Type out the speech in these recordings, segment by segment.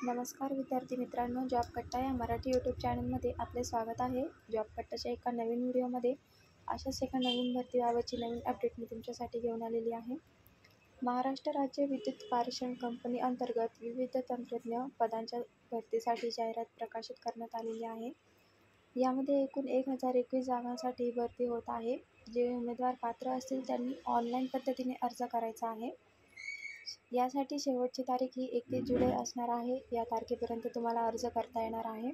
नमस्कार विद्यार्थी मित्रांनो, जॉब कट्टा या मराठी यूट्यूब चॅनलमध्ये आपले स्वागत आहे. जॉब कट्टाच्या एका नवीन व्हिडिओमध्ये अशाच एका नवीन भरतीबाबतची नवीन अपडेट मी तुमच्यासाठी घेऊन आलेली आहे. महाराष्ट्र राज्य विद्युत पारेषण कंपनी अंतर्गत विविध तंत्रज्ञ पदांच्या भरतीसाठी जाहिरात प्रकाशित करण्यात आलेली आहे. यामध्ये एकूण 1021 जागांसाठी भरती होत आहे. जे उमेदवार पात्र असतील त्यांनी ऑनलाईन पद्धतीने अर्ज करायचा आहे. यासाठी शेवटची तारीख ही 31 जुलै असणार आहे. या तारखेपर्यंत तुम्हाला अर्ज करता येणार आहे.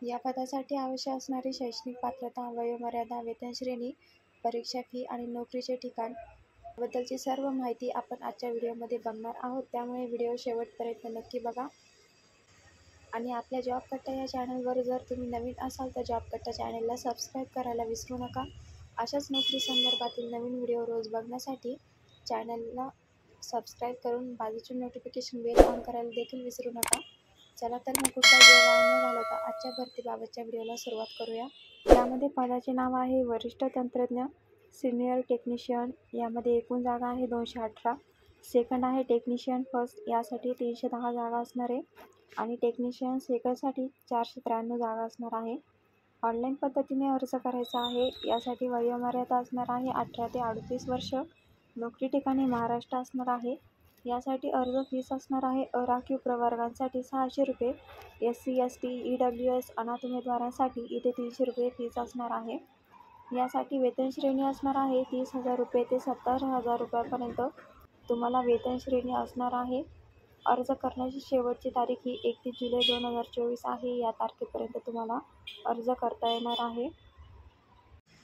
या पदासाठी आवश्यक असणारी शैक्षणिक पात्रता, वयोमर्यादा, वेतनश्रेणी, परीक्षा फी आणि नोकरीचे ठिकाण याबद्दलची सर्व माहिती आपण आजच्या व्हिडिओमध्ये बघणार आहोत. त्यामुळे व्हिडिओ शेवटपर्यंत नक्की बघा. आणि आपल्या जॉब कट्टा या चॅनलवर जर तुम्ही नवीन असाल तर जॉब कट्टा चॅनलला सबस्क्राईब करायला विसरू नका. अशाच नोकरी संदर्भातील नवीन व्हिडिओ रोज बघण्यासाठी चॅनलला सबस्क्राईब करून बाजूची नोटिफिकेशन बेल ऑन करायला देखील विसरू नका. चला तर मग कुठला वेळ वाया न घालवता आजच्या भरतीबाबतच्या व्हिडिओला सुरुवात करूया. यामध्ये पदाचे नाव आहे वरिष्ठ तंत्रज्ञ सिनियर टेक्निशियन. यामध्ये एकूण जागा आहे 218. सेकंड आहे टेक्निशियन फर्स्ट, यासाठी 310 जागा असणार आहे. आणि टेक्निशियन सेकंडसाठी 493 जागा असणार आहे. ऑनलाईन पद्धतीने अर्ज करायचा आहे. यासाठी वयोमर्यादा असणार आहे 18 ते 38 वर्ष. नोकरी ठिकाणी महाराष्ट्र असणार आहे. यासाठी अर्ज फीस असणार आहे अराखीव प्रवर्गांसाठी 600 रुपये, SC ST EWS अनाथ उमेदवारांसाठी इथे 300 रुपये फीस असणार आहे. यासाठी वेतनश्रेणी असणार आहे 30,000 रुपये ते 70,000 रुपयापर्यंत तुम्हाला वेतनश्रेणी असणार आहे. अर्ज करण्याची शेवटची तारीख ही 31 जुलै 2024 आहे. या तारखेपर्यंत तुम्हाला अर्ज करता येणार आहे.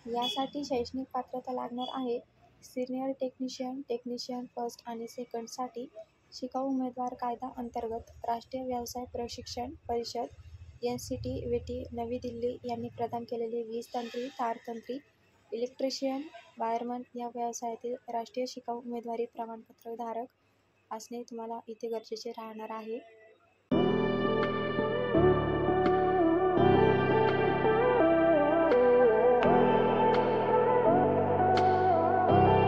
यासाठी शैक्षणिक पात्रता लागणार आहे. सिनियर टेक्निशियन, टेक्निशियन फर्स्ट आणि सेकंडसाठी शिकाऊ उमेदवार कायदा अंतर्गत राष्ट्रीय व्यवसाय प्रशिक्षण परिषद NCT-वेटी नवी दिल्ली यांनी प्रदान केलेले वीज तंत्री, तारतंत्री, इलेक्ट्रिशियन, वायरमन या व्यवसायातील राष्ट्रीय शिकाऊ उमेदवारी प्रमाणपत्र धारक असणे तुम्हाला इथे गरजेचे राहणार आहे.